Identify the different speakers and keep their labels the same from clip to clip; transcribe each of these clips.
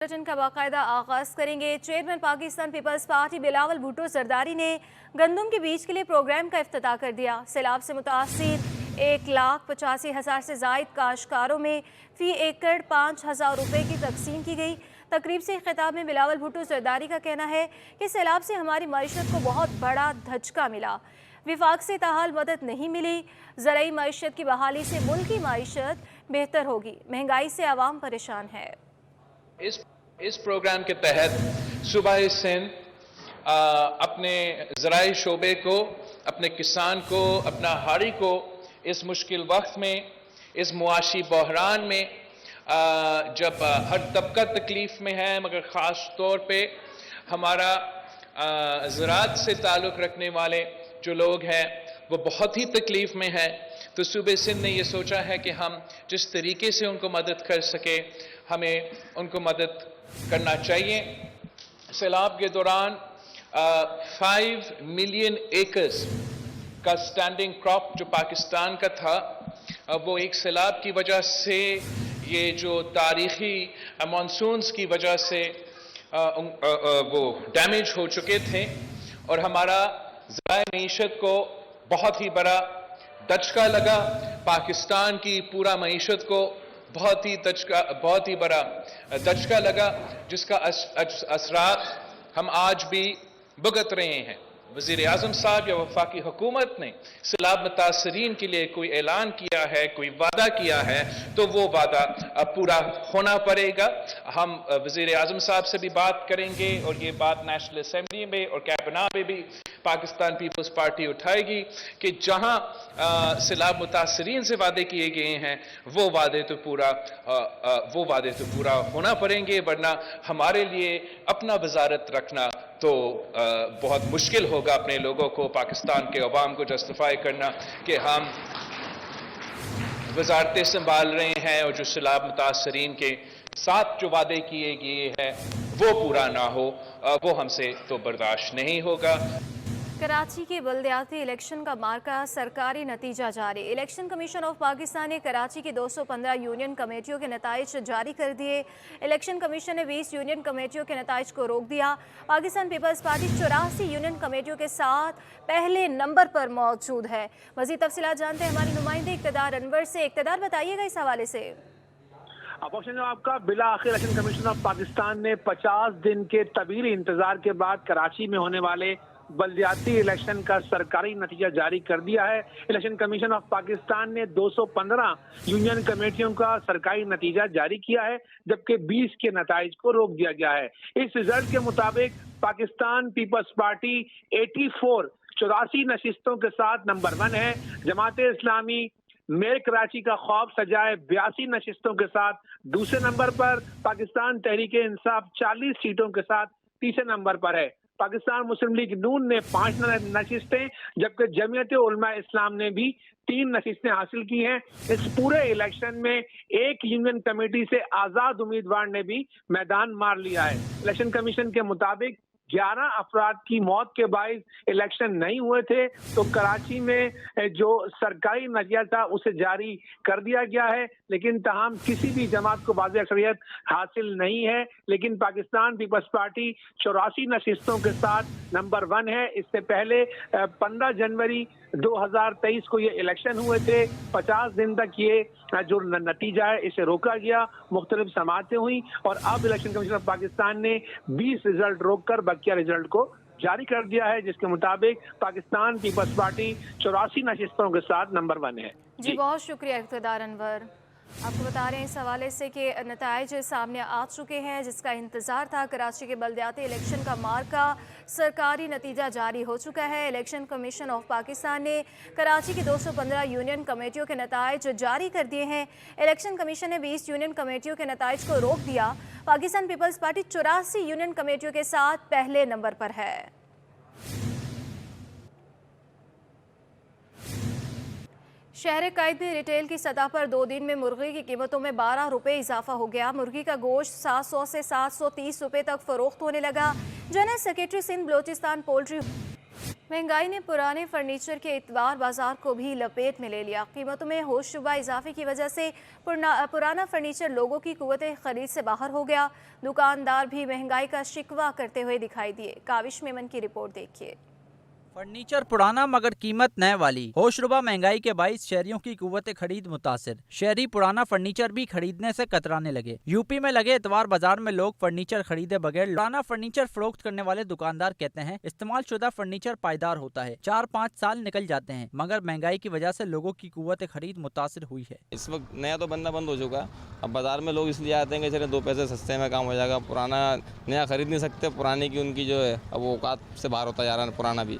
Speaker 1: Bulletin का बाकायदा आगाज करेंगे। चेयरमैन पाकिस्तान पीपल्स पार्टी बिलावल भुट्टो जरदारी ने गंदम के बीज के लिए प्रोग्राम का इफ्तिताह कर दिया। सैलाब से मुतासिर 1,85,000 से जायद काश्तकारों में फी एकड़ 5,000 रुपये की तकसीम की गई। तकरीब से खिताब में बिलावल भुट्टो जरदारी का कहना है कि सैलाब से हमारी मईशत को बहुत बड़ा धचका मिला। विफाक से ताहाल मदद नहीं मिली। ज़राई मईशत की बहाली से मुल्क की मईशत बेहतर होगी। महंगाई से आवाम परेशान है।
Speaker 2: इस प्रोग्राम के तहत सूबाए सिंध अपने ज़राई शोबे को, अपने किसान को, अपना हारी को इस मुश्किल वक्त में, इस मुआशी बहरान में जब हर तबका तकलीफ में है, मगर ख़ास तौर पे हमारा ज़राअत से ताल्लुक़ रखने वाले जो लोग हैं वो बहुत ही तकलीफ़ में हैं, तो सूबे सिंध ने ये सोचा है कि हम जिस तरीके से उनको मदद कर सके हमें उनको मदद करना चाहिए। सैलाब के दौरान 5 मिलियन एकर्स का स्टैंडिंग क्रॉप जो पाकिस्तान का था, वो एक सैलाब की वजह से, ये जो तारीखी मानसून्स की वजह से वो डैमेज हो चुके थे और हमारा ज़राए मईशत को बहुत ही बड़ा दचका लगा। पाकिस्तान की पूरा मईशत को बहुत ही बड़ा दचका लगा, जिसका असरात हम आज भी भुगत रहे हैं। वज़ीर आज़म साहब या वफाकी हुकूमत ने सैलाब मुतासरीन के लिए कोई ऐलान किया है, कोई वादा किया है, तो वो वादा पूरा होना पड़ेगा। हम वज़ीर आज़म साहब से भी बात करेंगे और ये बात नेशनल असम्बली में और कैबिनेट में भी पाकिस्तान पीपल्स पार्टी उठाएगी कि जहां सैलाब मुतासरीन से वादे किए गए हैं वो वादे तो पूरा होना पड़ेंगे, वरना हमारे लिए अपना वजारत रखना तो बहुत मुश्किल होगा। अपने लोगों को, पाकिस्तान के अवाम को जस्टिफाई करना कि हम वजारतें संभाल रहे हैं और जो सैलाब मुतासरीन के साथ जो वादे किए गए हैं वो पूरा ना हो, वो हमसे तो बर्दाश्त नहीं होगा।
Speaker 1: कराची के बल्दियाती इलेक्शन का मार्का सरकारी नतीजा जारी। इलेक्शन कमीशन ऑफ पाकिस्तान ने कराची की 215 यूनियन कमेटियों के नताइज जारी कर दिए। इलेक्शन कमीशन ने 20 यूनियन कमेटियों के नताइज को रोक दिया। पाकिस्तान पीपल्स पार्टी 84 यूनियन कमेटियों के साथ पहले नंबर पर मौजूद है। मज़ीद तफसीलात जानते हैं हमारी नुमाइंदे इक़्तिदार अनवर से। इक़्तिदार, बताइएगा इस हवाले से।
Speaker 3: आपका बिला आखिर इलेक्शन कमीशन ऑफ पाकिस्तान ने 50 दिन के तवील इंतजार के बाद कराची में होने वाले बल्दियाती इलेक्शन का सरकारी नतीजा जारी कर दिया है। इलेक्शन कमीशन ऑफ पाकिस्तान ने 215 यूनियन कमेटियों का सरकारी नतीजा जारी किया है, जबकि 20 के नताइज को रोक दिया गया है। इस रिजल्ट के मुताबिक पाकिस्तान पीपल्स पार्टी 84 नशिस्तों के साथ नंबर 1 है। जमात इस्लामी मेयर कराची का ख्वाब सजाए 82 नशिस्तों के साथ दूसरे नंबर पर। पाकिस्तान तहरीक इंसाफ 40 सीटों के साथ तीसरे नंबर पर है। पाकिस्तान मुस्लिम लीग नून ने 5 नशिस्तें, जबकि जमीयत उलमा इस्लाम ने भी 3 नशिस्तें हासिल की हैं। इस पूरे इलेक्शन में एक यूनियन कमेटी से आजाद उम्मीदवार ने भी मैदान मार लिया है। इलेक्शन कमीशन के मुताबिक 11 अफराद की मौत के बाइस इलेक्शन नहीं हुए थे, तो कराची में जो सरकारी नतीजा था उसे जारी कर दिया गया है, लेकिन तमाम किसी भी जमात को वाज़ेह अक्सरियत हासिल नहीं है। लेकिन पाकिस्तान पीपल्स पार्टी 84 नशिस्तों के साथ नंबर 1 है। इससे पहले 15 जनवरी 2023 को ये इलेक्शन हुए थे। 50 दिन तक ये जो नतीजा है इसे रोका गया, मुख्तलिफ समातें हुई और अब इलेक्शन कमीशन ऑफ पाकिस्तान ने 20 रिजल्ट रोककर बकिया रिजल्ट को जारी कर दिया है, जिसके मुताबिक पाकिस्तान पीपल्स पार्टी 84 नशिस्तों के साथ नंबर 1 है।
Speaker 1: जी बहुत शुक्रिया इक़्तिदार अनवर। आपको बता रहे हैं इस हवाले से कि नताइज सामने आ चुके हैं, जिसका इंतज़ार था। कराची के बल्दियाती इलेक्शन का मार्का सरकारी नतीजा जारी हो चुका है। इलेक्शन कमीशन ऑफ पाकिस्तान ने कराची की 215 यूनियन कमेटियों के नताइज जारी कर दिए हैं। इलेक्शन कमीशन ने 20 यूनियन कमेटियों के नताइज को रोक दिया। पाकिस्तान पीपल्स पार्टी 84 यूनियन कमेटियों के साथ पहले नंबर पर है। शहर कैद में रिटेल की सतह पर 2 दिन में मुर्गी की कीमतों में 12 रुपये इजाफा हो गया। मुर्गी का गोश्त 700 से 730 रुपये तक फरोख्त होने लगा। General secretary Sindh Balochistan poultry महंगाई ने पुराने फर्नीचर के इतवार बाजार को भी लपेट में ले लिया। कीमतों में होशरुबा इजाफे की वजह से पुराना फर्नीचर लोगों की कुव्वत खरीद से बाहर हो गया। दुकानदार भी महंगाई का शिकवा करते हुए दिखाई दिए। काविश मेमन की रिपोर्ट देखिए।
Speaker 4: फर्नीचर पुराना मगर कीमत नए वाली। होशरुबा महंगाई के बाईस शहरियों की कुव्वत खरीद मुतासिर। शहरी पुराना फर्नीचर भी खरीदने से कतराने लगे। यूपी में लगे इतवार बाजार में लोग फर्नीचर खरीदे बगैर पुराना फर्नीचर फरोख्त करने वाले दुकानदार कहते हैं इस्तेमाल शुदा फर्नीचर पायदार होता है, 4-5 साल निकल जाते हैं, मगर महंगाई की वजह से लोगों की कुव्वत खरीद मुतासिर हुई है।
Speaker 5: इस वक्त नया तो बनना बंद हो चुका है। अब बाजार में लोग इसलिए आते हैं कि चले 2 पैसे सस्ते में काम हो जाएगा। पुराना नया खरीद नहीं सकते, पुराने की उनकी जो है अब वो औकात से बाहर होता जा रहा है पुराना भी।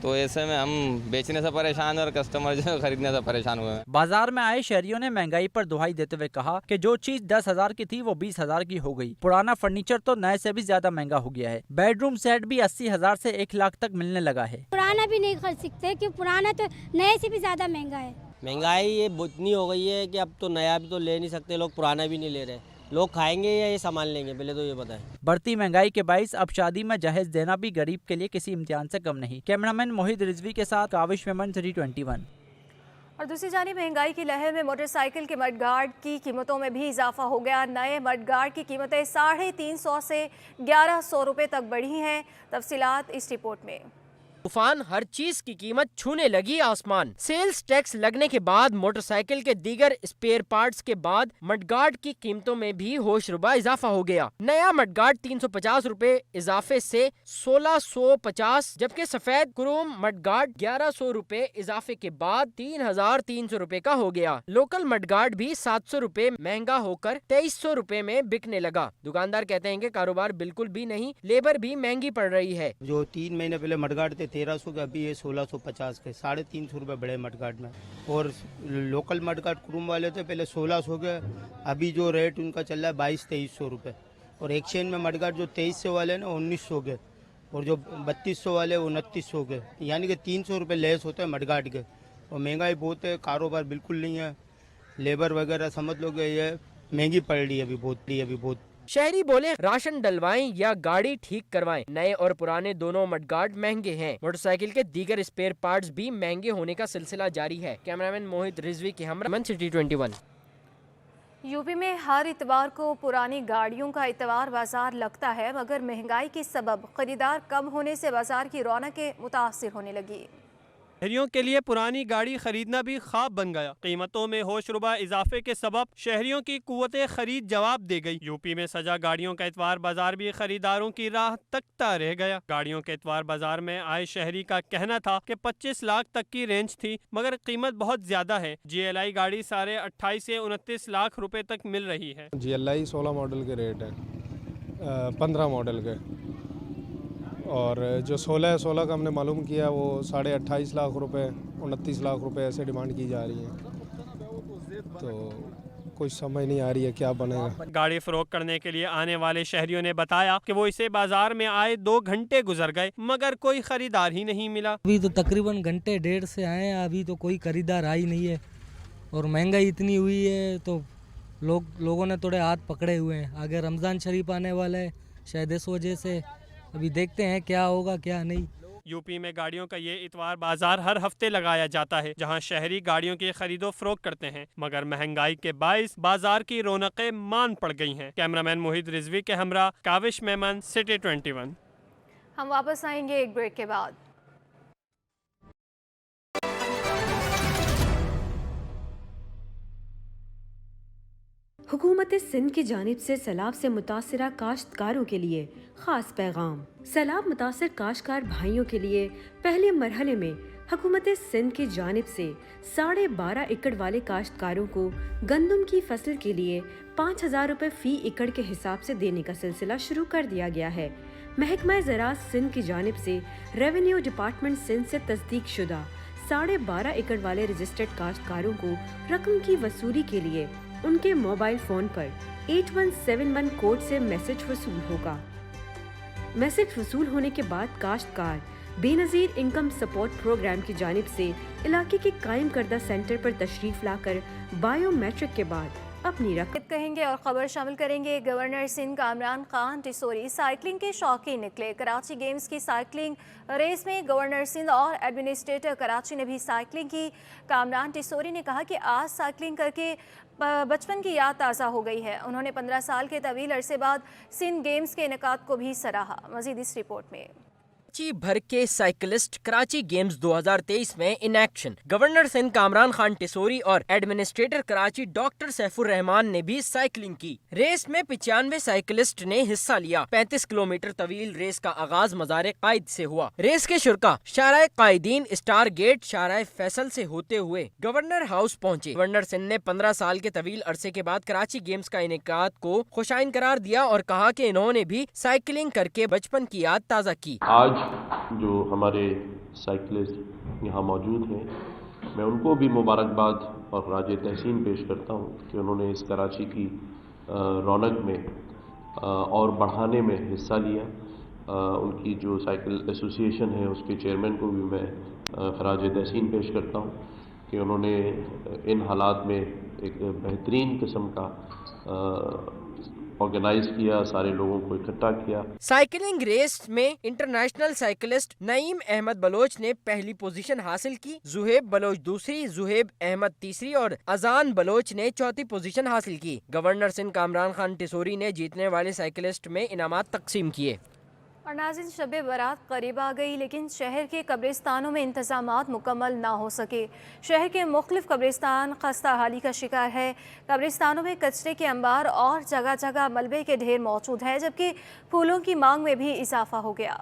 Speaker 5: तो ऐसे में हम बेचने से परेशान और कस्टमर जो खरीदने से परेशान हुए हैं।
Speaker 4: बाजार में आए शहरियों ने महंगाई पर दुहाई देते हुए कहा कि जो चीज 10,000 की थी वो 20,000 की हो गई। पुराना फर्नीचर तो नए से भी ज्यादा महंगा हो गया है। बेडरूम सेट भी 80,000 से 1 लाख तक मिलने लगा है।
Speaker 6: पुराना भी नहीं खरीद सकते कि पुराना तो नए से भी ज्यादा महंगा है।
Speaker 7: महंगाई ये इतनी हो गई है कि अब तो नया भी तो ले नहीं सकते लोग, पुराना भी नहीं ले रहे। लोग खाएंगे या ये सामान लेंगे, पहले तो ये बताएं।
Speaker 4: बढ़ती महंगाई के बाइस अब शादी में जहेज देना भी गरीब के लिए किसी इम्तिहान से कम नहीं। कैमरामैन मोहित रिजवी के साथ काविश मेमन 321।
Speaker 1: और दूसरी जानिब महंगाई की लहर में मोटरसाइकिल के मडगार्ड की कीमतों में भी इजाफा हो गया। नए मडगार्ड की कीमतें 350 से 1100 रुपए तक बढ़ी हैं। तफसीलात इस रिपोर्ट में।
Speaker 8: तूफान हर चीज की कीमत छूने लगी आसमान। सेल्स टैक्स लगने के बाद, मोटरसाइकिल के दीगर स्पेयर पार्ट्स के बाद मडगार्ड की कीमतों में भी होशरुबा इजाफा हो गया। नया मडगार्ड 350 रुपए इजाफे से 1650, जबकि सफेद क्रोम मडगार्ड 1100 रुपए इजाफे के बाद 3300 रुपए का हो गया। लोकल मडगार्ड भी 700 रुपए महंगा होकर 2300 रुपए में बिकने लगा। दुकानदार कहते हैं कि कारोबार बिल्कुल भी नहीं, लेबर भी महंगी पड़ रही है।
Speaker 9: जो 3 महीने पहले मडगार्ड थे 1300 के, अभी ये 1650 के, 350 रुपए बढ़े मडगार्ड में। और लोकल मडगार्ड क्रूम वाले थे पहले 1600 के, अभी जो रेट उनका चल रहा है 2200-2300 रुपए। और एक्सचेंज में मडगार्ड जो 2300 वाले ना 1900 के, और जो 3200 वाले 2900 के, यानी कि 300 रुपए लेस होते हैं मडगार्ड के। और महंगाई बहुत है, कारोबार बिल्कुल नहीं है, लेबर वगैरह समझ लो कि ये महंगी पड़ रही है अभी बहुत।
Speaker 8: शहरी बोले राशन डलवाएं या गाड़ी ठीक करवाएं, नए और पुराने दोनों मडगार्ड महंगे हैं। मोटरसाइकिल के दीगर स्पेयर पार्ट्स भी महंगे होने का सिलसिला जारी है। कैमरामैन मोहित रिजवी के हमरा सिटी 21।
Speaker 1: यूपी में हर इतवार को पुरानी गाड़ियों का इतवार बाजार लगता है, मगर महंगाई के सबब खरीदार कम होने से बाजार की रौनकें मुतासिर होने लगी।
Speaker 10: शहरियों के लिए पुरानी गाड़ी खरीदना भी ख्वाब बन गया। कीमतों में होशरुबा इजाफे के सबब शहरियों की कुव्वत खरीद जवाब दे गई। यूपी में सजा गाड़ियों का इतवार बाजार भी खरीदारों की राह तकता रह गया। गाड़ियों के इतवार बाजार में आए शहरी का कहना था कि 25 लाख तक की रेंज थी, मगर कीमत बहुत ज्यादा है। GLI गाड़ी 28.5 से 29 लाख रुपए तक मिल रही है।
Speaker 11: GLI 16 मॉडल के रेट है, 15 मॉडल के, और जो 16 का हमने मालूम किया वो 28.5 लाख रुपए, 29 लाख रुपए ऐसे डिमांड की जा रही है। तो कुछ समझ नहीं आ रही है क्या बनेगा।
Speaker 10: गाड़ी फरोख्त करने के लिए आने वाले शहरियों ने बताया कि वो इसे बाजार में आए 2 घंटे गुजर गए, मगर कोई खरीदार ही नहीं मिला।
Speaker 12: अभी तो तकरीबन घंटे 1.5 से आए, अभी तो कोई खरीदार आ ही नहीं है। और महंगाई इतनी हुई है तो लोगों ने थोड़े हाथ पकड़े हुए हैं। आगे रमज़ान शरीफ आने वाला है, शायद इस वजह से अभी देखते हैं क्या होगा क्या नहीं।
Speaker 10: यूपी में गाड़ियों का ये इतवार बाजार हर हफ्ते लगाया जाता है, जहां शहरी गाड़ियों की खरीदो फरोख्त करते हैं, मगर महंगाई के बाइस बाजार की रौनकें मान पड़ गई हैं। कैमरामैन मोहित रिजवी के हमरा काविश मेमन, सिटी 21।
Speaker 1: हम वापस आएंगे एक ब्रेक के बाद।
Speaker 13: हुकूमत सिंध की जानिब से सैलाब से मुतासरा काश्तकारों के लिए खास पैगाम। सैलाब मुतासर काश्तकार भाइयों के लिए पहले मरहले में हुकूमत सिंध की जानिब से 12.5 एकड़ वाले काश्तकारों को गंदम की फसल के लिए 5,000 रुपए फी एकड़ के हिसाब से देने का सिलसिला शुरू कर दिया गया है। महकमा ज़राअत सिंध की जानिब से रेवेन्यू डिपार्टमेंट सिंध से तस्दीक शुदा 12.5 एकड़ वाले रजिस्टर्ड काश्तकारों को रकम की वसूली के लिए उनके मोबाइल फोन पर 8171 कोड से मैसेज वसूल होगा। मैसेज वसूल होने के बाद काश्तकार बेनज़ीर इनकम सपोर्ट प्रोग्राम की जानिब से इलाके के कायम करदा सेंटर पर तशरीफ लाकर बायोमेट्रिक के बाद अपनी रकम
Speaker 1: कहेंगे और खबर शामिल करेंगे। गवर्नर सिंध कामरान खान टिसोरी साइकिलिंग के शौकीन निकले। कराची गेम्स की साइकिलिंग रेस में गवर्नर सिंध और एडमिनिस्ट्रेटर कराची ने भी साइकिलिंग की। कामरान टिसोरी ने कहा कि आज साइकिलिंग करके बचपन की याद ताज़ा हो गई है। उन्होंने 15 साल के तवील अरसे बाद सिंध गेम्स के इनेकाद को भी सराहा। मजीद इस रिपोर्ट में।
Speaker 8: कराची भर के साइकिलिस्ट कराची गेम्स 2023 में in action. Governor Sindh Kamran Khan Tessori और एडमिनिस्ट्रेटर कराची डॉक्टर सैफुर रहमान ने भी साइकिलिंग की। रेस में 95 साइकिलिस्ट ने हिस्सा लिया। 35 किलोमीटर तवील रेस का आगाज मज़ार कायद से हुआ। रेस के शुरका शाराए कायदीन, स्टार गेट, शाराए फैसल से होते हुए गवर्नर हाउस पहुँचे। गवर्नर सिंध ने 15 साल के तवील अरसे के बाद कराची गेम्स का इनेकाद को खुशाइन करार दिया और कहा कि इन्होंने भी साइकिलिंग करके बचपन की याद ताज़ा की।
Speaker 14: आज जो हमारे साइकिलिस्ट यहाँ मौजूद हैं, मैं उनको भी मुबारकबाद और राज तहसीन पेश करता हूँ कि उन्होंने इस कराची की रौनक में और बढ़ाने में हिस्सा लिया। उनकी जो साइकिल एसोसिएशन है उसके चेयरमैन को भी मैं खराज तहसीन पेश करता हूँ कि उन्होंने इन हालात में एक बेहतरीन किस्म का ऑर्गेनाइज किया, सारे लोगों को इकट्ठा किया।
Speaker 8: साइकिलिंग रेस में इंटरनेशनल साइकिलिस्ट नईम अहमद बलोच ने पहली पोजीशन हासिल की। जुहेब बलोच दूसरी, जुहेब अहमद तीसरी और अजान बलोच ने चौथी पोजीशन हासिल की। गवर्नर सिंध कामरान खान टिसोरी ने जीतने वाले साइकिलिस्ट में इनामात तकसीम किए।
Speaker 1: और नाज़रीन, शब बारात करीब आ गई, लेकिन शहर के कब्रिस्तानों में इंतज़ामात मुकम्मल ना हो सके। शहर के मुख्तलिफ कब्रिस्तान खस्ता हाली का शिकार है। कब्रिस्तानों में कचरे के अंबार और जगह जगह मलबे के ढेर मौजूद है, जबकि फूलों की मांग में भी इजाफा हो गया।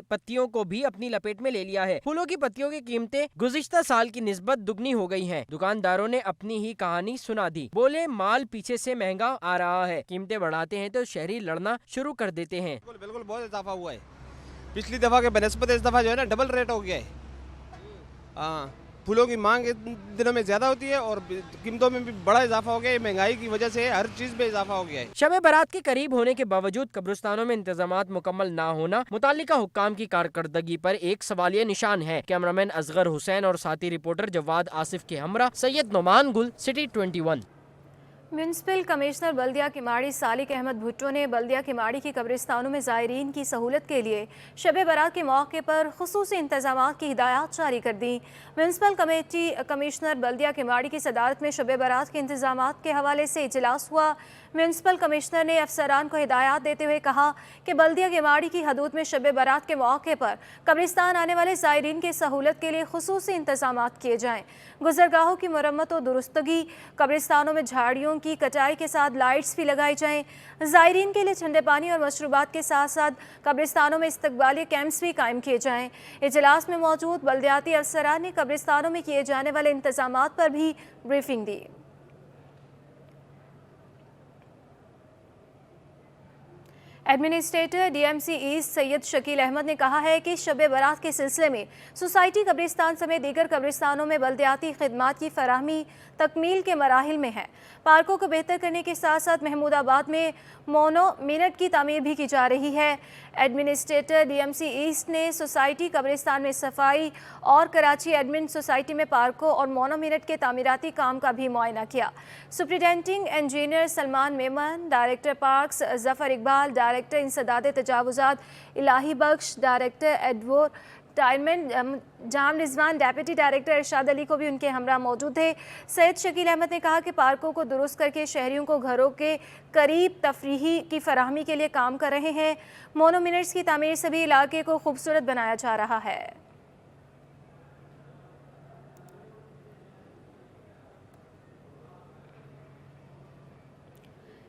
Speaker 8: पत्तियों को भी अपनी लपेट में ले लिया है। फूलों की पत्तियों की कीमतें गुज़िश्ता साल की निस्बत दुगनी हो गई हैं। दुकानदारों ने अपनी ही कहानी सुना दी। बोले माल पीछे से महंगा आ रहा है, कीमतें बढ़ाते हैं तो शहरी लड़ना शुरू कर देते हैं।
Speaker 15: बिल्कुल बहुत इजाफा हुआ है। पिछली दफा के बनस्पत इस दफा जो है ना डबल रेट हो गया है। हाँ, फूलों की मांग इन दिनों में ज्यादा होती है और कीमतों में भी बड़ा इजाफा हो गया है। महंगाई की वजह से हर चीज में इजाफा हो गया है।
Speaker 8: शब बारात के करीब होने के बावजूद कब्रिस्तानों में इंतजामात मुकम्मल ना होना मुतालिका हुक्काम की कारकर्दगी पर एक सवालिया निशान है। कैमरामैन असगर हुसैन और साथी रिपोर्टर जवाद आसिफ के हमरा सैयद नोमान गुल, सिटी 21।
Speaker 1: म्यूनसिपल कमिश्नर बल्दिया किमाड़ी सालिक अहमद भुट्टो ने बल्दिया किमाड़ी की कब्रिस्तानों में ज़ायरीन की सहूलत के लिए शब बारात के मौके पर खुसूसी इंतजामात की हिदायत जारी कर दी। म्यूनसिपल कमिश्नर बल्दिया किमाड़ी की सदारत में शब बारात के इंतजामात के हवाले से इजलास हुआ। म्यूनसिपल कमिश्नर ने अफसरान को हिदायत देते हुए कहा कि बल्दिया किमाड़ी की हदूद में शब बारात के मौके पर कब्रिस्तान आने वाले ज़ायरीन की सहूलत के लिए खुसूसी इंतजामात किए जाएँ। गुजरगाहों की मरम्मत और दुरुस्तगी, कब्रिस्तानों में झाड़ियों की कटाई के साथ लाइट्स भी लगाई जाएं। ज़ायरीन के लिए ठंडे पानी और मशरूबात के साथ साथ कब्रिस्तानों में इस्तकबालिया कैंप्स भी कायम किए जाएं। इजलास में मौजूद बल्दियाती अफसरान ने कब्रिस्तानों में किए जाने वाले इंतजामात पर भी ब्रीफिंग दी। Administrator DMC east Syed Shakeel Ahmed ने कहा है कि शब बारात के सिलसिले में सोसाइटी कब्रिस्तान समेत दीगर कब्रिस्तानों में बल्दियाती खिदमात की फराहमी तकमील के मराहिल में है। पार्कों को बेहतर करने के साथ साथ महमूदाबाद में मोनोमिनट की तामीर भी की जा रही है। एडमिनिस्ट्रेटर डीएमसी ईस्ट ने सोसाइटी कब्रिस्तान में सफाई और कराची एडमिन सोसाइटी में पार्कों और मोनोमिनट के तामीराती काम का भी मुआयना किया। Superintending engineer Salman Memon, director parks Zafar Iqbal, director इंसदाद तजावुजात Ilahi Bakhsh, director advertisement Jam Rizwan, deputy director Irshad Ali को भी उनके हमरा मौजूद थे। सैयद शकील अहमद ने कहा कि पार्कों को दुरुस्त करके शहरियों को घरों के करीब तफरीही की फराहमी के लिए काम कर रहे हैं। मोनोमिनट्स की तामीर से भी इलाके को खूबसूरत बनाया जा रहा है।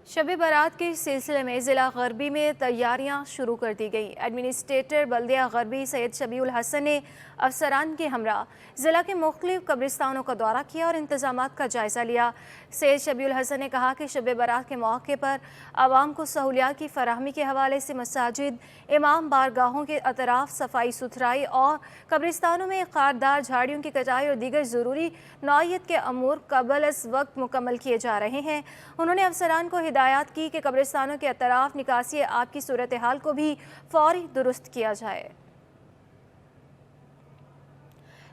Speaker 1: शब बारात के सिलसिले में ज़िला गरबी में तैयारियां शुरू कर दी गई। एडमिनिस्ट्रेटर बल्दिया गरबी सैयद शबीउल हसन ने अफसरान के हमरा ज़िला के मुख्तलिफ कब्रिस्तानों का दौरा किया और इंतजामात का जायज़ा लिया। सैयद शबीउल हसन ने कहा कि शब बारात के मौके पर आवाम को सहूलियात की फराहमी के हवाले से मसाजिद, इमाम बारगाहों के अतराफ सफाई सुथराई और कब्रिस्तानों में खारदार झाड़ियों की कटाई और दीगर ज़रूरी नौइयत के अमूर कबल अस वक्त मुकम्मल किए जा रहे हैं। उन्होंने अफसरान को हिदायत की कि कब्रिस्तानों के अतराफ निकासी आब की सूरत हाल को भी फौरी दुरुस्त किया जाए।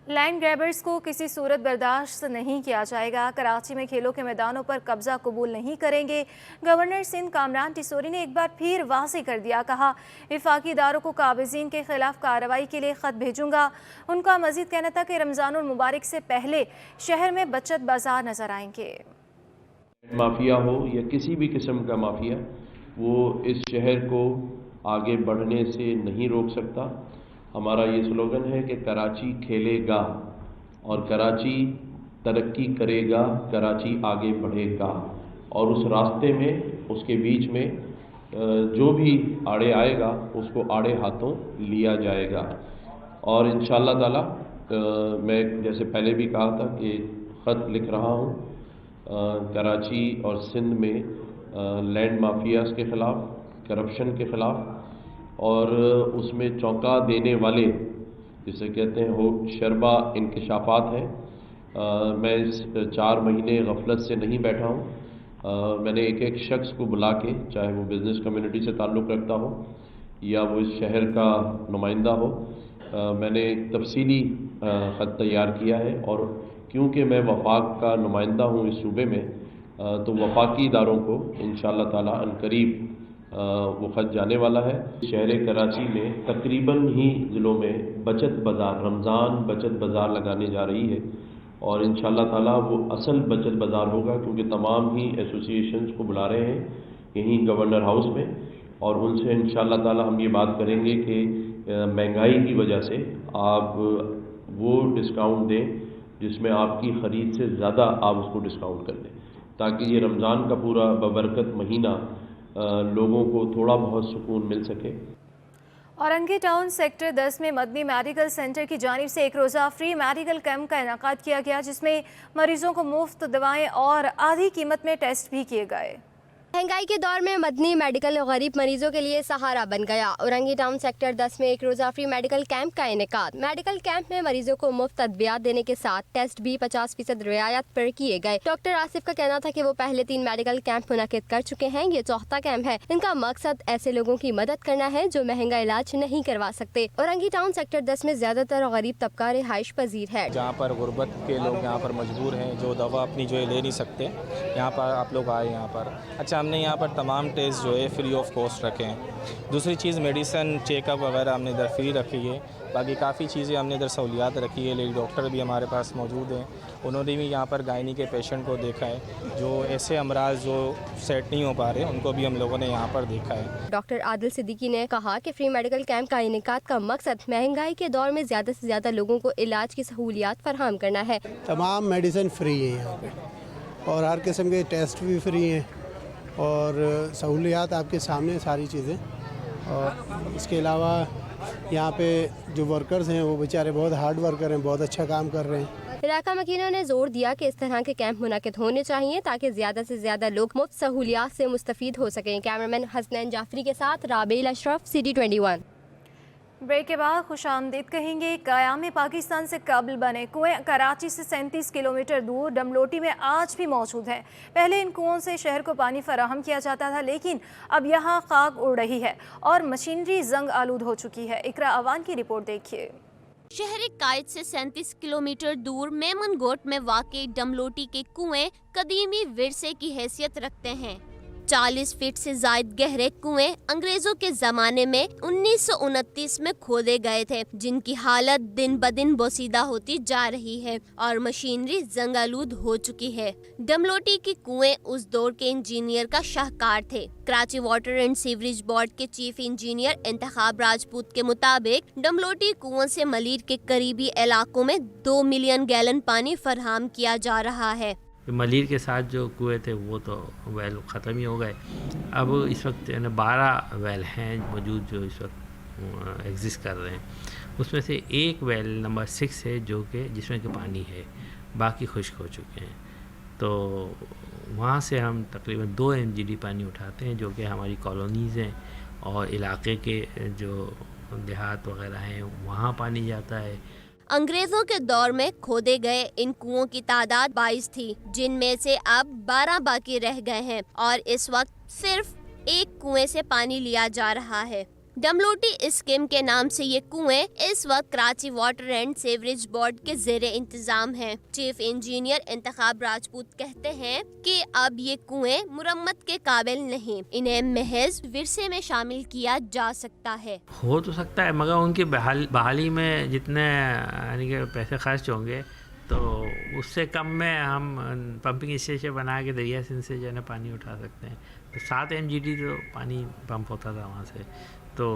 Speaker 1: लैंड ग्रैबर्स को किसी सूरत बर्दाश्त नहीं किया जाएगा। कराची में खेलों के मैदानों पर कब्जा कबूल नहीं करेंगे। गवर्नर सिंध कामरान टिसोरी ने एक बार फिर वाज़ेह कर दिया, कहा वफाकी इदारों को काबिज़ीन के खिलाफ कार्रवाई के लिए ख़त भेजूंगा। उनका मज़ीद कहना था कि रमज़ानुल मुबारक से पहले शहर में बचत बाजार नजर आएंगे।
Speaker 14: माफिया हो या किसी भी किस्म का माफिया, वो इस शहर को आगे बढ़ने से नहीं रोक सकता। हमारा ये स्लोगन है कि कराची खेलेगा और कराची तरक्की करेगा, कराची आगे बढ़ेगा, और उस रास्ते में, उसके बीच में जो भी आड़े आएगा उसको आड़े हाथों लिया जाएगा। और इंशाअल्लाह ताला मैं जैसे पहले भी कहा था कि ख़त लिख रहा हूँ कराची और सिंध में लैंड माफियाज़ के ख़िलाफ़, करप्शन के ख़िलाफ़, और उसमें चौंका देने वाले जिसे कहते हैं हो शर्बा इंकशाफात हैं। मैं इस 4 महीने गफलत से नहीं बैठा हूँ। मैंने एक एक शख्स को बुला के, चाहे वो बिज़नेस कम्युनिटी से ताल्लुक़ रखता हो या वो इस शहर का नुमाइंदा हो, मैंने एक तफसीली ख़त तैयार किया है। और क्योंकि मैं वफाक का नुमाइंदा हूँ इस सूबे में, तो वफाकी इदारों को इंशाअल्लाह ताला अनकरीब वो ख़त जाने वाला है। शहर कराची में तकरीबन ही ज़िलों में बचत बाज़ार, रमज़ान बचत बाज़ार लगाने जा रही है, और इंशाअल्लाह ताला वो असल बचत बाज़ार होगा, क्योंकि तमाम ही एसोसिएशंस को बुला रहे हैं यहीं गवर्नर हाउस में, और उनसे इंशाअल्लाह ताला हम ये बात करेंगे कि महंगाई की वजह से आप वो डिस्काउंट दें जिसमें आपकी ख़रीद से ज़्यादा आप उसको डिस्काउंट कर दें, ताकि ये रमज़ान का पूरा बबरकत महीना लोगों को थोड़ा बहुत सुकून मिल सके।
Speaker 1: औरंगी टाउन सेक्टर 10 में मदनी मेडिकल सेंटर की जानिब से एक रोज़ा फ्री मेडिकल कैंप का इनेकाद किया गया, जिसमें मरीजों को मुफ्त दवाएं और आधी कीमत में टेस्ट भी किए गए।
Speaker 16: महंगाई के दौर में मदनी मेडिकल गरीब मरीजों के लिए सहारा बन गया। औरंगी टाउन सेक्टर 10 में एक रोज़ा फ्री मेडिकल कैंप का इनेकाद। मेडिकल कैंप में मरीजों को मुफ्त अद्वियात देने के साथ टेस्ट भी 50% रियायत पर किए गए। डॉक्टर आसिफ का कहना था कि वो पहले 3 मेडिकल कैंप मुनक्किद कर चुके हैं, ये 4था कैंप है। इनका मकसद ऐसे लोगों की मदद करना है जो महंगा इलाज नहीं करवा सकते। औरंगी टाउन सेक्टर 10 में ज्यादातर गरीब तबका रिहाइश पजीर है,
Speaker 17: जहाँ पर गुर्बत के लोग यहाँ पर मजबूर हैं, जो दवा अपनी जो है ले नहीं सकते, यहाँ पर आप लोग आए यहाँ पर। अच्छा, हमने यहाँ पर तमाम टेस्ट जो है फ्री ऑफ कॉस्ट रखे हैं। दूसरी चीज़ मेडिसन चेकअप वगैरह हमने इधर फ्री रखी है। बाकी काफ़ी चीज़ें हमने इधर सहूलियात रखी है। लेडी डॉक्टर भी हमारे पास मौजूद हैं, उन्होंने भी यहाँ पर गायनी के पेशेंट को देखा है। जो ऐसे अमराज जो सेट नहीं हो पा रहे उनको भी हम लोगों ने यहाँ पर देखा है।
Speaker 16: डॉक्टर आदिल सिद्दीकी ने कहा कि फ्री मेडिकल कैंप का इनेकाद का मकसद महंगाई के दौर में ज़्यादा से ज़्यादा लोगों को इलाज की सहूलियात फराहम करना है।
Speaker 18: तमाम मेडिसिन फ्री है यहाँ पे, और हर किस्म के टेस्ट भी फ्री हैं, और सहूलियात आपके सामने सारी चीज़ें। और इसके अलावा यहाँ पे जो वर्कर्स हैं वो बेचारे बहुत हार्ड वर्कर हैं, बहुत अच्छा काम कर रहे हैं।
Speaker 16: इलाका मकीनों ने जोर दिया कि इस तरह के कैंप मुनक्किद होने चाहिए ताकि ज़्यादा से ज़्यादा लोग मुफ्त सहूलियात से मुस्तफ़ीद हो सकें। कैमरामैन हसनैन जाफरी के साथ राबेल अशरफ, सिटी 21।
Speaker 1: ब्रेक के बाद खुशामदीद कहेंगे। क़याम पाकिस्तान से काबिल बने कुएं कराची से 37 किलोमीटर दूर डमलोटी में आज भी मौजूद हैं। पहले इन कुओं से शहर को पानी फराहम किया जाता था, लेकिन अब यहाँ खाक उड़ रही है और मशीनरी जंग आलूद हो चुकी है। इकरा अवान की रिपोर्ट देखिए।
Speaker 19: शहर कायद से 37 किलोमीटर दूर मेमन गोट में वाक़ई डमलोटी के कुएं कदीमी विरसे की हैसियत रखते हैं। 40 फीट से जायद गहरे कुएं अंग्रेजों के जमाने में 1929 में खोदे गए थे, जिनकी हालत दिन ब दिन बोसीदा होती जा रही है और मशीनरी जंगालूद हो चुकी है। डमलोटी के कुएं उस दौर के इंजीनियर का शाहकार थे। Karachi water and sewerage board के चीफ इंजीनियर इंतखाब राजपूत के मुताबिक डमलोटी कुओं से मलीर के करीबी इलाकों में 2 मिलियन गैलन पानी फराहम किया जा रहा है।
Speaker 20: मलीर के साथ जो कुएँ थे वो तो वेल ख़त्म ही हो गए। अब इस वक्त 12 वेल हैं मौजूद जो इस वक्त एग्जिस्ट कर रहे हैं। उसमें से एक वेल नंबर 6 है जो कि जिसमें कि पानी है, बाकी खुश्क हो चुके हैं। तो वहाँ से हम तकरीबन 2 MGD पानी उठाते हैं, जो कि हमारी कॉलोनीज़ हैं और इलाके के जो देहात वगैरह हैं वहाँ पानी जाता है।
Speaker 19: अंग्रेजों के दौर में खोदे गए इन कुओं की तादाद 22 थी, जिनमें से अब 12 बाकी रह गए हैं और इस वक्त सिर्फ एक कुएं से पानी लिया जा रहा है। डमलोटी स्कीम के नाम से ये कुएं इस वक्त Karachi water and sewerage board के ज़ेरे इंतजाम हैं। चीफ इंजीनियर इंतखाब राजपूत कहते हैं कि अब ये कुएं मुरम्मत के काबिल नहीं, इन्हें महज विरसे में शामिल किया जा सकता है।
Speaker 20: हो तो सकता है, मगर उनकी बहाली में जितने यानी कि पैसे खर्च होंगे तो उससे कम में हम पंपिंग स्टेशन बना के दरिया सिंध से जो है ना पानी उठा सकते हैं। तो 7 MGD तो पानी पंप होता था वहाँ से, तो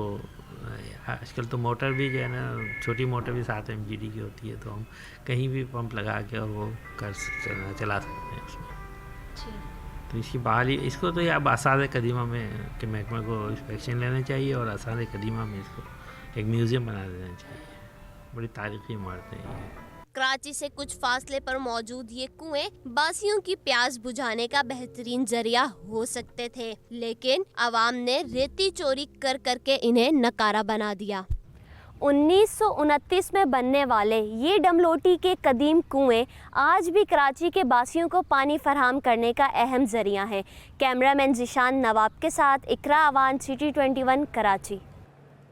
Speaker 20: आजकल तो मोटर भी जो है ना, छोटी मोटर भी 7 MGD की होती है, तो हम कहीं भी पंप लगा के और वो चला सकते हैं उसमें। तो इसकी बहाली, इसको तो अब आसाद कदीमा में के महकमे को इंस्पेक्शन लेना चाहिए और आसाद कदीमा में इसको एक म्यूज़ियम बना देना चाहिए। बड़ी तारीखी इमारतें हैं।
Speaker 19: कराची से कुछ फासले पर मौजूद ये कुएं बासियों की प्यास बुझाने का बेहतरीन जरिया हो सकते थे, लेकिन आवाम ने रेती चोरी कर करके इन्हें नकारा बना दिया। 1929 में बनने वाले ये डमलोटी के कदीम कुएं आज भी कराची के बासियों को पानी फराहम करने का अहम जरिया है। कैमरामैन जिशान नवाब के साथ Iqra Awan, city 21, Karachi.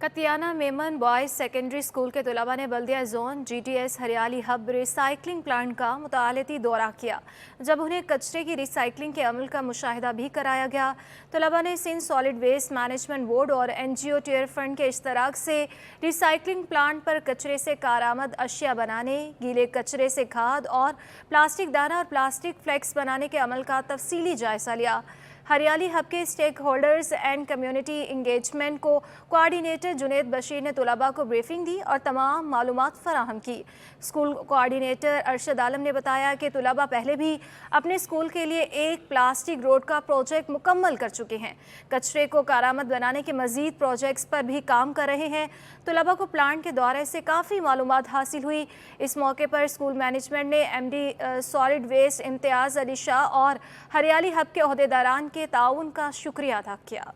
Speaker 1: Katiyana Memon boys secondary school के तलबा ने Baldia zone GTS Hariyali hub recycling plant का मुतालती दौरा किया, जब उन्हें कचरे की रिसाइकलिंग के अमल का मुशाहिदा भी कराया गया। तलबा ने Sindh solid waste management board और NGO टेयर फंड के इश्तराक से रिसाइकलिंग प्लांट पर कचरे से कारआमद अशिया बनाने, गीले कचरे से खाद और प्लास्टिक दाना और प्लास्टिक फ्लेक्स बनाने के अमल का तफसीली जायज़ा लिया। हरियाली हब के stakeholders and community engagement को कोऑर्डिनेटर जुनेद बशीर ने तलबा को ब्रीफिंग दी और तमाम मालूमात फराहम की। स्कूल कोऑर्डिनेटर अरशद आलम ने बताया कि तलबा पहले भी अपने स्कूल के लिए एक प्लास्टिक रोड का प्रोजेक्ट मुकम्मल कर चुके हैं। कचरे को कारआमद बनाने के मज़ीद प्रोजेक्ट्स पर भी काम कर रहे हैं। तलबा को प्लांट के दौरे से काफ़ी मालूमात हासिल हुई। इस मौके पर स्कूल मैनेजमेंट ने MD सॉलिड वेस्ट इम्तियाज़ अली शाह और हरियाली हब के अहदेदारान के ताउन का शुक्रिया अदा किया।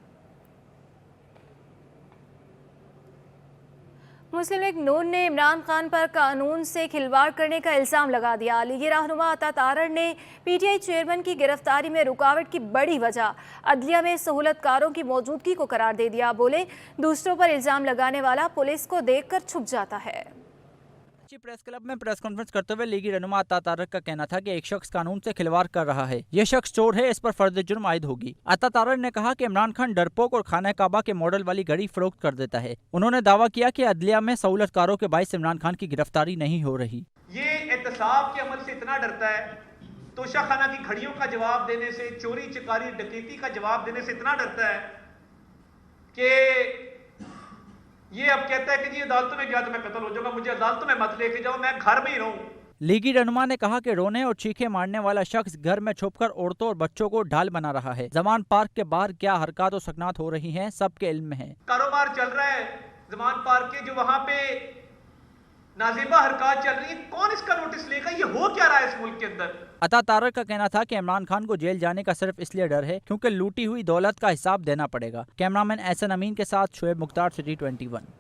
Speaker 1: मुस्लिम लीग नून ने इमरान खान पर कानून से खिलवाड़ करने का इल्ज़ाम लगा दिया। लीगी रहनुमा अता तारड़ ने PTI चेयरमैन की गिरफ्तारी में रुकावट की बड़ी वजह अदलिया में सहूलतकारों की मौजूदगी को करार दे दिया। बोले, दूसरों पर इल्ज़ाम लगाने वाला पुलिस को देखकर छुप जाता है।
Speaker 4: प्रेस क्लब में प्रेस कॉन्फ्रेंस करते हुए लीगी रहनुमा अता तारड़ का कहना था कि एक शख्स कानून से खिलवाड़ कर रहा है, यह शख्स चोर है, इस पर फर्द जुर्म आयद होगी। अता तारड़ ने कहा कि इमरान खान डरपोक और खाना काबा के मॉडल वाली घड़ी फरोख्त कर देता है। उन्होंने दावा किया कि अदलिया में सहूलतकारों के बाइस इमरान खान की गिरफ्तारी नहीं हो रही।
Speaker 21: ये एहतसाब के अमल से इतना डरता है, तोशा खाना की घड़ियों का जवाब देने से, चोरी चकारी डकैती का जवाब देने से इतना डरता है कि ये अब कहता है कि जी अदालतों में गया तो मैं कत्ल हो जाऊंगा, मुझे अदालतों में मत लेके जाओ, मैं घर में ही रहूं।
Speaker 4: लीगी रहनुमा ने कहा कि रोने और चीखे मारने वाला शख्स घर में छुपकर औरतों और बच्चों को ढाल बना रहा है। जमान पार्क के बाहर क्या हरकत और सकनात हो रही हैं, सबके इल्म में है।
Speaker 21: कारोबार चल रहा है जमान पार्क के, जो वहां पे नाजिबा हरकत चल रही है, कौन इसका नोटिस लेगा? ये हो क्या रहा है इस मुल्क के अंदर?
Speaker 4: अता तारड़ का कहना था कि इमरान खान को जेल जाने का सिर्फ इसलिए डर है क्योंकि लूटी हुई दौलत का हिसाब देना पड़ेगा। कैमरामैन एहसन अमीन के साथ शुएब मुख्तार, सिटी 21।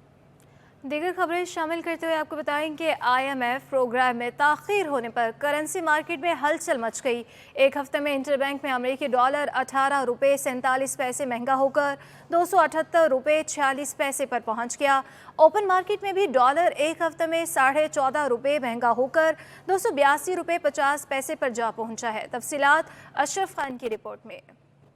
Speaker 1: दीगर खबरें शामिल करते हुए आपको बताएं कि IMF प्रोग्राम में ताख़ीर होने पर करेंसी मार्केट में हलचल मच गई। एक हफ्ते में इंटरबैंक में अमेरिकी डॉलर 18 रुपये 47 पैसे महंगा होकर 278 रुपये 46 पैसे पर पहुंच गया। ओपन मार्केट में भी डॉलर एक हफ्ते में 14.5 रुपये महंगा होकर 282 रुपये 50 पैसे पर जा पहुंचा है। तफसीलात अशरफ खान की रिपोर्ट में।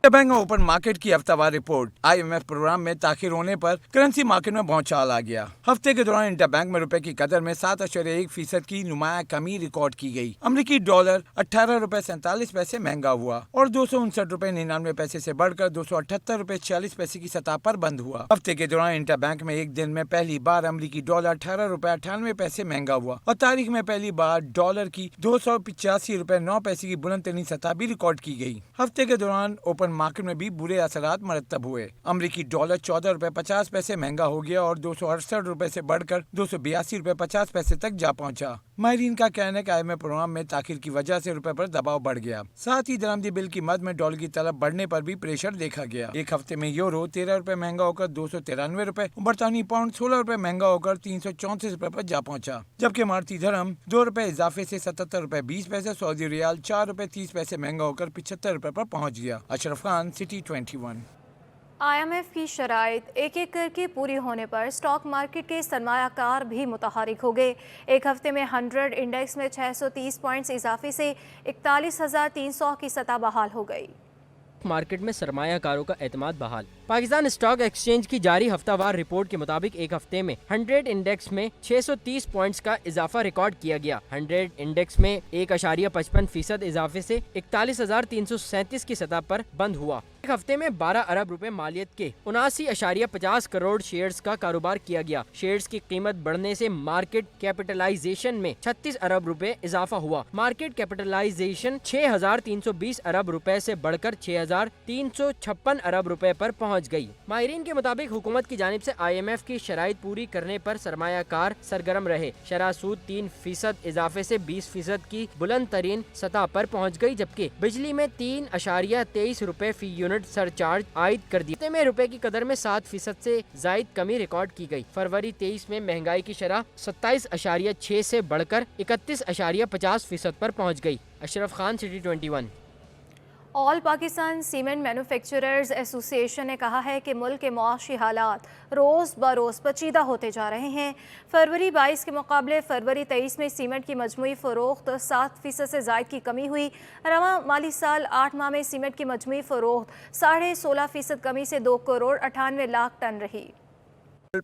Speaker 22: बैंक ओपन मार्केट की हफ्तावार रिपोर्ट। IMF प्रोग्राम में ताखिर होने पर करेंसी मार्केट में भौचाल आ गया। हफ्ते के दौरान इंटरबैंक में रुपए की कदर में 7.1% की नुमाया कमी रिकॉर्ड की गई। अमेरिकी डॉलर 18 रुपए 47 पैसे महंगा हुआ और 259 रुपए 99 पैसे से बढ़कर 278 रुपए 46 पैसे की सतह पर बंद हुआ। हफ्ते के दौरान इंटरबैंक में एक दिन में पहली बार अमेरिकी डॉलर 18 रुपए 98 पैसे महंगा हुआ और तारीख में पहली बार डॉलर की 285 रुपए 9 पैसे की बुलंद तरीन सतह भी रिकॉर्ड की गई। हफ्ते के दौरान ओपन मार्केट में भी बुरे असरात मरतब हुए। अमेरिकी डॉलर 14 रुपए 50 पैसे महंगा हो गया और 268 रुपए से बढ़कर 282 रुपए 50 पैसे तक जा पहुंचा। माहिरीन का कहना है कि IMF प्रोग्राम में ताखिर की वजह से रुपए पर दबाव बढ़ गया। साथ ही दरामदी बिल की मद में डॉलर की तलब बढ़ने पर भी प्रेशर देखा गया। एक हफ्ते में यूरो 13 रुपए महंगा होकर 293 रुपए, बरतानी पाउंड 16 रुपए महंगा होकर 334 रुपए पर जा पहुंचा, जबकि इमारती धर्म 2 रुपए इजाफे से 77 रुपए 20 पैसे, सऊदी रियाल 4 रुपए 30 पैसे महंगा होकर 75 रुपए पर पहुंच गया। अशरफ खान, सिटी 21।
Speaker 1: IMF की शराइत एक एक करके पूरी होने पर स्टॉक मार्केट के सरमायाकार भी मुतहरिक हो गए। एक हफ्ते में 100 इंडेक्स में 630 पॉइंट्स इजाफे से 41,300 की सतह बहाल हो गई।
Speaker 8: मार्केट में सरमायाकारों का एतमाद बहाल। पाकिस्तान स्टॉक एक्सचेंज की जारी हफ्तावार रिपोर्ट के मुताबिक एक हफ्ते में 100 इंडेक्स में 630 पॉइंट्स का इजाफा रिकॉर्ड किया गया। 100 इंडेक्स में 1.55% इजाफे से 41,337 की सतह पर बंद हुआ। एक हफ्ते में 12 अरब रुपए मालियत के 79.50 करोड़ शेयर्स का कारोबार किया गया। शेयर्स की कीमत बढ़ने से मार्केट कैपिटलाइजेशन में 36 अरब रुपए इजाफा हुआ। मार्केट कैपिटलाइजेशन 6,320 अरब रुपए से बढ़कर 6,356 अरब रुपए पर पहुंच गई। माहिरीन के मुताबिक हुकूमत की जानिब से IMF की शराइत पूरी करने पर सरमायाकार सरगर्म रहे। शरह सूद 3% इजाफे से 20% की बुलंद तरीन सतह पर पहुंच गई, जबकि बिजली में 3.23 रुपए फी यूनिट सरचार्ज आयद कर दिए में रुपए की कदर में 7% से जायद कमी रिकॉर्ड की गई। फरवरी 23 में महंगाई की शरह 27.6 से बढ़कर 31.50% पर पहुंच गई। Ashraf Khan, city 21।
Speaker 1: All Pakistan cement manufacturers association ने कहा है कि मुल्क के मुआशी हालात रोज़ बरोज़ पेचीदा होते जा रहे हैं। फरवरी 22 के मुकाबले फरवरी 23 में सीमेंट की मजमूई फ़रोख्त 7% से ज़ायद की कमी हुई। रवा माली साल 8 माह में सीमेंट की मजमूई फ़रोख्त 16.5% कमी से 2 करोड़ 98 लाख टन रही।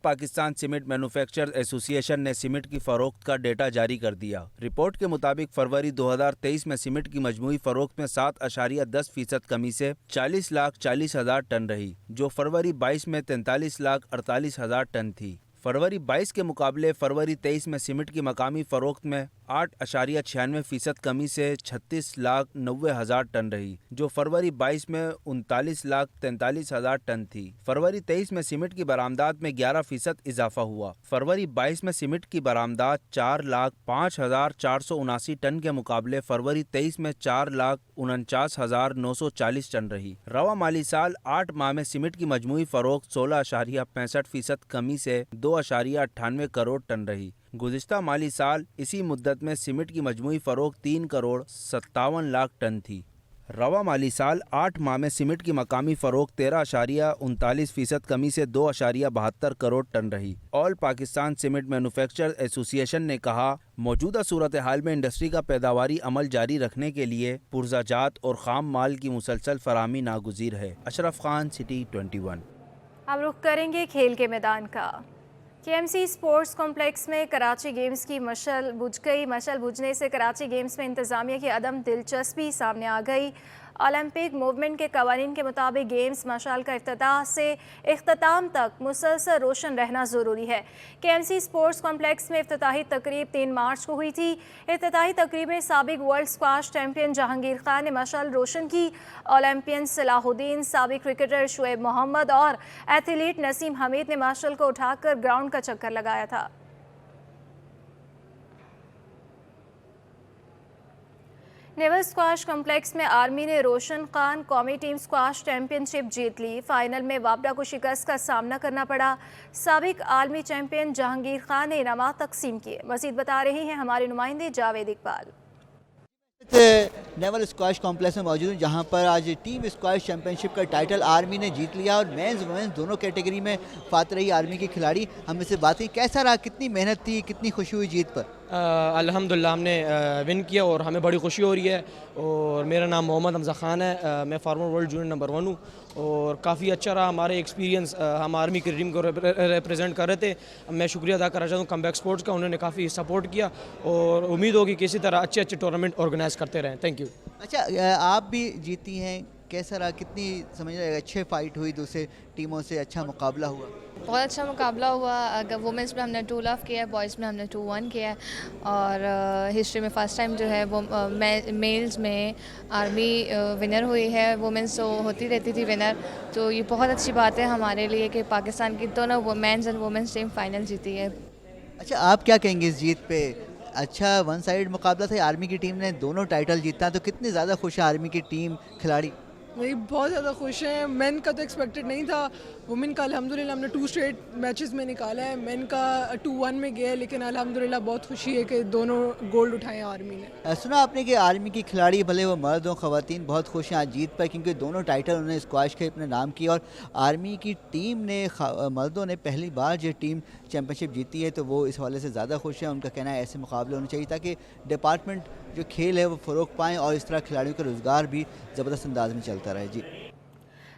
Speaker 2: पाकिस्तान सीमेंट मैन्युफैक्चरर्स एसोसिएशन ने सीमेंट की फरोख्त का डेटा जारी कर दिया। रिपोर्ट के मुताबिक फरवरी 2023 में सीमेंट की मजमूई फरोख्त में 7.10% कमी से 40,40,000 टन रही, जो फरवरी 22 में 43,48,000 टन थी। फरवरी 22 के मुकाबले फरवरी 23 में सीमेंट की मकामी फरोख्त में 8.96% कमी से 36,90,000 टन रही, जो फरवरी 22 में 39,43,000 टन थी। फरवरी 23 में सीमेंट की बरामदात में 11% इजाफा हुआ। फरवरी 22 में सीमेंट की बरामदात 4,05,479 टन के मुकाबले फरवरी 23 में 4,49,940 टन रही। रवा माली साल 8 माह में सीमेंट की मजमूई फरोख्त 16.65% कमी से 2.98 करोड़ टन रही। गुज़िश्ता माली साल इसी मुद्दत में सीमेंट की मजमूई फ़रोख्त 3 करोड़ 57 लाख टन थी। रवा माली साल 8 माह में सीमेंट की मकामी फ़रोख्त 13.39% कमी से 2.72 करोड़ टन रही। All Pakistan cement manufacturers association ने कहा, मौजूदा सूरत हाल में इंडस्ट्री का पैदावारी अमल जारी रखने के लिए पुरज़ाजात और ख़ाम माल की मुसलसल फराहमी नागुज़ीर है। अशरफ खान, सिटी 21।
Speaker 1: अब रुख करेंगे खेल के मैदान का। KMC स्पोर्ट्स कॉम्प्लेक्स में कराची गेम्स की मशल बुझ गई। मशल बुझने से कराची गेम्स में इंतज़ामिया की अदम दिलचस्पी सामने आ गई। ओलंपिक मूवमेंट के कवानीन के मुताबिक गेम्स मशाल का इफ्तिताह से इख्तिताम तक मुसलसल रोशन रहना ज़रूरी है। KMC स्पोर्ट्स कॉम्प्लेक्स में इफ्तिताही तकरीब 3 मार्च को हुई थी। इफ्तिताही तकरीब में साबिक world squash champion Jahangir Khan ने मशाल रोशन की। ओलंपियन सलाहुद्दीन, साबिक क्रिकेटर शुएब मोहम्मद और एथलीट नसीम हमीद ने मशाल को उठाकर ग्राउंड का चक्कर लगाया था। नेवल स्क्वाश कॉम्प्लेक्स में आर्मी ने रोशन खान कौमी टीम स्क्वाश चैंपियनशिप जीत ली। फाइनल में वापडा को शिकस्त का सामना करना पड़ा। साबिक आलमी चैंपियन जहांगीर खान ने इनामात तकसीम किए। मज़ीद बता रहे हैं हमारे नुमाइंदे Javed Iqbal.
Speaker 3: Naval squash complex में मौजूद हूँ, जहाँ पर आज टीम स्क्वाश चैंपियनशिप का टाइटल आर्मी ने जीत लिया और मेंस वुमेन्स दोनों कैटेगरी में फात रही आर्मी की खिलाड़ी। हम इससे बात की, कैसा रहा, कितनी मेहनत थी, कितनी खुशी हुई जीत पर?
Speaker 23: अल्हम्दुलिल्लाह हमने विन किया और हमें बड़ी खुशी हो रही है। और मेरा नाम मोहम्मद हमजा खान है, मैं फॉर्मर वर्ल्ड जूनियर नंबर 1 हूँ और काफ़ी अच्छा रहा हमारे एक्सपीरियंस। हम आर्मी की टीम को रिप्रेजेंट कर रहे थे। मैं शुक्रिया अदा करना चाहता हूँ कमबैक स्पोर्ट्स का, उन्होंने काफ़ी सपोर्ट किया और उम्मीद होगी कि इसी तरह अच्छे अच्छे टूर्नामेंट ऑर्गेनाइज करते रहें। Thank you.
Speaker 3: अच्छा, आप भी जीती हैं, कैसा रहा, कितनी समझ रहे अच्छे फाइट हुई, दूसरे टीमों से अच्छा मुकाबला हुआ?
Speaker 24: बहुत अच्छा मुकाबला हुआ। अगर वुमेंस में हमने 2 लव किया है, बॉयज़ में हमने 2-1 किया है और हिस्ट्री में फ़र्स्ट टाइम जो है वो मेल्स में आर्मी विनर हुई है। वुमेंस तो होती रहती थी विनर, तो ये बहुत अच्छी बात है हमारे लिए कि पाकिस्तान की दोनों men's and women's team final जीती है।
Speaker 3: अच्छा, आप क्या कहेंगे इस जीत पे? अच्छा वन साइड मुकाबला था, आर्मी की टीम ने दोनों टाइटल जीता, तो कितनी ज़्यादा खुश है आर्मी की टीम खिलाड़ी?
Speaker 5: वही बहुत ज़्यादा खुश हैं। मेन का तो एक्सपेक्टेड नहीं था, वुमेन का अल्हम्दुलिल्लाह हमने 2 स्ट्रेट मैचेस में निकाला है। मेन का 2-1 में गया है, लेकिन अल्हम्दुलिल्लाह बहुत खुशी है कि दोनों गोल्ड उठाए आर्मी ने।
Speaker 3: सुना आपने कि आर्मी की खिलाड़ी भले वो मर्द हो ख़वातीन बहुत खुश हैं आज जीत पर, क्योंकि दोनों टाइटल उन्होंने स्क्वाश के अपने नाम किया और आर्मी की टीम ने मर्दों ने पहली बार जो टीम चैम्पियनशिप जीती है, तो वो इस हवाले से ज़्यादा खुश हैं। उनका कहना है ऐसे मुकाबले होने चाहिए ताकि डिपार्टमेंट जो खेल है वो फ़रोग पाएँ और इस तरह खिलाड़ियों का रोज़गार भी ज़बरदस्त अंदाज में चलता रहे। जी,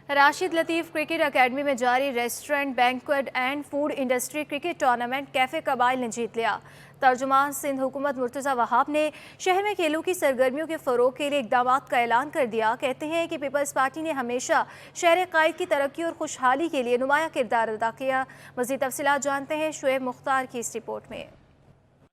Speaker 1: राशिद लतीफ़ क्रिकेट अकेडमी में जारी restaurant, banquet and food industry cricket tournament cafe Qabail ने जीत लिया। तर्जुमान सिंध हुकूमत मुर्तज़ा वहाब ने शहर में खेलों की सरगर्मियों के फ़रोग के लिए इक़दामात का ऐलान कर दिया। कहते हैं कि पीपल्स पार्टी ने हमेशा शहर कायद की तरक्की और खुशहाली के लिए नुमाया किरदार अदा किया। मज़ीद तफ़सीलात जानते हैं शुएब मुख्तार की इस रिपोर्ट में।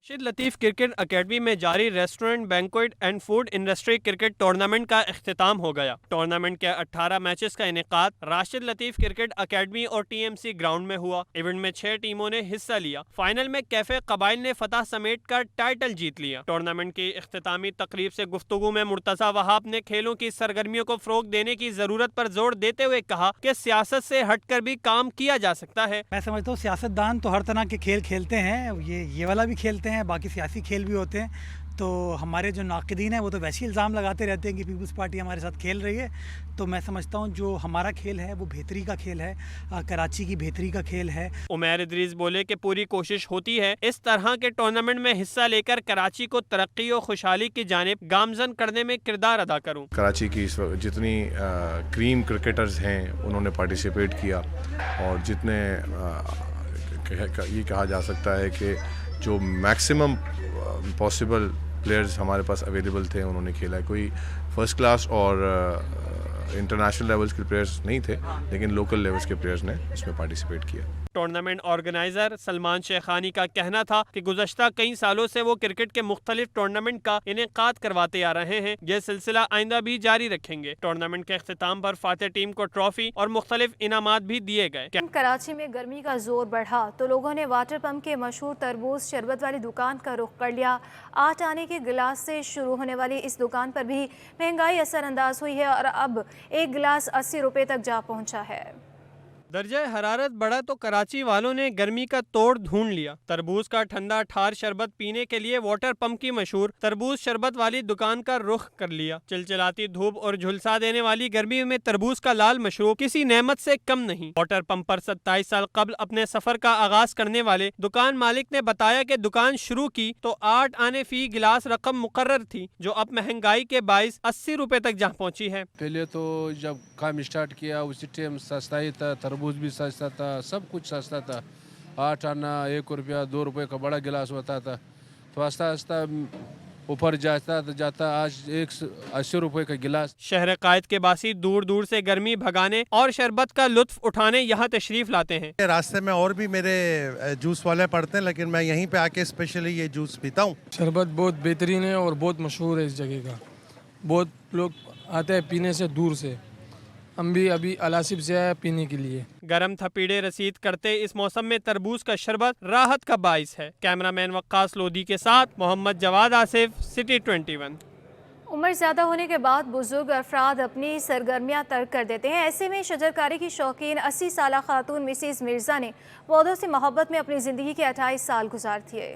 Speaker 10: राशिद लतीफ़ क्रिकेट अकेडमी में जारी restaurant, banquet and food industry cricket tournament का इख्तिताम हो गया। टूर्नामेंट के 18 मैचेस का इनेकाद राशिद लतीफ़ क्रिकेट अकेडमी और टीएमसी ग्राउंड में हुआ। इवेंट में 6 टीमों ने हिस्सा लिया। फाइनल में कैफे कबाइल ने फतह समेट कर टाइटल जीत लिया। टूर्नामेंट की इख्तितामी तकरीब से गुफ्तगू में मुर्तज़ा वहाब ने खेलों की सरगर्मियों को फ़रोग देने की ज़रूरत पर जोर देते हुए कहा कि सियासत से हटकर भी काम किया जा सकता है।
Speaker 6: मैं समझता हूँ सियासतदान तो हर तरह के खेल खेलते हैं, ये वाला भी खेलते हैं, बाकी सियासी खेल भी होते हैं। तो हमारे जो नाक़िदीन हैं वो तो वैसे ही इल्ज़ाम लगाते रहते हैं कि पीपल्स पार्टी हमारे साथ खेल रही है। तो मैं समझता हूँ जो हमारा खेल है वो बेहतरी का खेल है, कराची की बेहतरी का खेल है।
Speaker 10: उमैर इदरीस बोले कि पूरी कोशिश होती है इस तरह के टूर्नामेंट में हिस्सा लेकर कराची को तरक्की और खुशहाली की जानिब गामजन करने में किरदार अदा करूँ।
Speaker 7: कराची की जितनी क्रीम क्रिकेटर्स हैं उन्होंने पार्टिसिपेट किया और जितने ये कहा जा सकता है कि जो मैक्सिमम पॉसिबल प्लेयर्स हमारे पास अवेलेबल थे उन्होंने खेला है। कोई फर्स्ट क्लास और इंटरनेशनल लेवल्स के प्लेयर्स नहीं थे, लेकिन लोकल लेवल्स के प्लेयर्स ने इसमें पार्टिसिपेट किया।
Speaker 10: टूर्नामेंट ऑर्गेनाइजर सलमान शेखानी का कहना था कि गुज़श्ता कई सालों से वो क्रिकेट के मुख्तलिफ टूर्नामेंट का इनेकाद करवाते आ रहे हैं। यह सिलसिला आइंदा भी जारी रखेंगे। टूर्नामेंट के अख्तिताम पर फातेह टीम को ट्रॉफी और मुख्तलिफ इनामात भी दिए गए।
Speaker 1: कराची में गर्मी का जोर बढ़ा तो लोगों ने वाटर पंप के मशहूर तरबूज शरबत वाली दुकान का रुख कर लिया। 8 आने के गिलास से शुरू होने वाली इस दुकान पर भी महंगाई असरअंदाज हुई है और अब एक गिलास 80 रुपए तक जा पहुंचा है।
Speaker 10: दर्जा हरारत बढ़ा तो कराची वालों ने गर्मी का तोड़ ढूंढ लिया। तरबूज का ठंडा ठार शरबत पीने के लिए वाटर पंप की मशहूर तरबूज शरबत वाली दुकान का रुख कर लिया। चिलचिलाती धूप और झुलसा देने वाली गर्मी में तरबूज का लाल मशरूब किसी नेमत से कम नहीं। वाटर पंप पर 27 साल कबल अपने सफर का आगाज करने वाले दुकान मालिक ने बताया कि दुकान शुरू की तो 8 आने फी गिलास रकम मुकर्रर थी, जो अब महंगाई के बाइस 80 रुपए तक जा पहुंची है।
Speaker 9: पहले तो जब काम स्टार्ट किया उसी टाइम सस्ता ही था, तरबूज भी सस्ता था, सब कुछ सस्ता था। 8 आना 1 रुपया 2 रुपये का बड़ा गिलास होता था, तो आस्ता आस्ता ऊपर जाता आज 180 रुपये का गिलास।
Speaker 10: शहर कायद के बासी दूर दूर से गर्मी भगाने और शरबत का लुत्फ उठाने यहाँ तशरीफ लाते हैं।
Speaker 25: रास्ते में और भी मेरे जूस वाले पड़ते हैं, लेकिन मैं यहीं पे आके स्पेशली ये जूस पीता हूँ।
Speaker 23: शरबत बहुत बेहतरीन है और बहुत मशहूर है इस जगह का। बहुत लोग आते हैं पीने से दूर से, हम भी अभी अलासिब से आए पीने के लिए।
Speaker 10: गरम थपीड़े रसीद करते इस मौसम में तरबूज का शरबत राहत का बाइस है। कैमरामैन वक्कास लोधी के साथ मोहम्मद जवाद आसिफ, सिटी 21।
Speaker 1: उम्र ज़्यादा होने के बाद बुजुर्ग अफराद अपनी सरगर्मियां तर्क कर देते हैं। ऐसे में शजरकारी की शौकीन 80 साल खातून मिसिस मिर्ज़ा ने पौधों से मोहब्बत में अपनी ज़िंदगी के 28 साल गुजार दिए।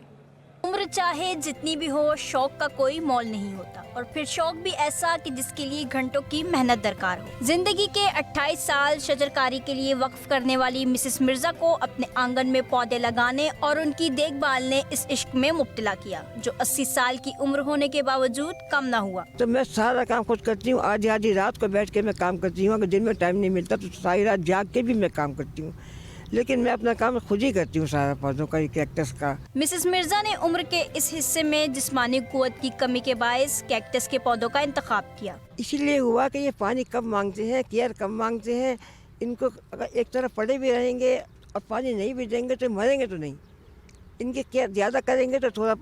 Speaker 26: उम्र चाहे जितनी भी हो, शौक का कोई मोल नहीं होता, और फिर शौक भी ऐसा कि जिसके लिए घंटों की मेहनत दरकार हो। जिंदगी के 28 साल शजरकारी के लिए वक्फ करने वाली मिसेस मिर्जा को अपने आंगन में पौधे लगाने और उनकी देखभाल ने इस इश्क में मुब्तला किया, जो 80 साल की उम्र होने के बावजूद कम न हुआ।
Speaker 27: तो मैं सारा काम खुद करती हूँ, आधी रात को बैठ के मैं काम करती हूँ। अगर दिन में टाइम नहीं मिलता तो सारी रात जाग के भी मैं काम करती हूँ, लेकिन मैं अपना काम खुद ही करती हूँ, सारा पौधों का, कैक्टस का।
Speaker 26: मिसेस मिर्जा ने उम्र के इस हिस्से में जिस्मानी कुव्वत की कमी के बायस कैक्टस के पौधों का इंतखाब किया।
Speaker 27: इसीलिए हुआ कि ये पानी कम मांगते हैं, केयर कम मांगते हैं। इनको अगर एक तरफ पड़े भी रहेंगे और पानी नहीं भी देंगे तो मरेंगे तो नहीं। इनकी केयर ज़्यादा करेंगे तो थोड़ा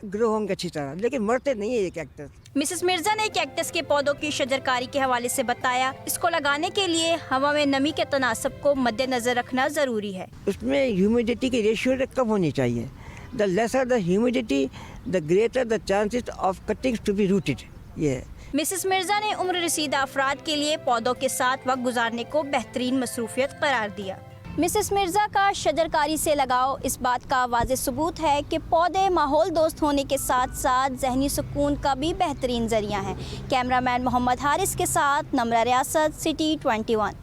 Speaker 27: ग्रो होंगे अच्छी तरह, लेकिन मरते नहीं है ये कैक्टस।
Speaker 26: मिसेस मिर्जा ने कैक्टस के पौधों की शजरकारी के हवाले से बताया, इसको लगाने के लिए हवा में नमी के तनासब को मद्देनजर रखना जरूरी है।
Speaker 27: उसमें ह्यूमिडिटी की रेशियो कम होनी चाहिए। The lesser the humidity the greater the chances of cuttings to be rooted. ये है।
Speaker 26: मिसेस मिर्जा ने उम्र रसीदा अफराद के लिए पौधों के साथ वक्त गुजारने को बेहतरीन मसरूफियत करार दिया। मिसेस मिर्जा का शजरकारी से लगाव इस बात का वाज़ेह सबूत है कि पौधे माहौल दोस्त होने के साथ साथ जहनी सुकून का भी बेहतरीन जरिया हैं। कैमरामैन मोहम्मद हारिस के साथ नम्रा रियासत, सिटी 21।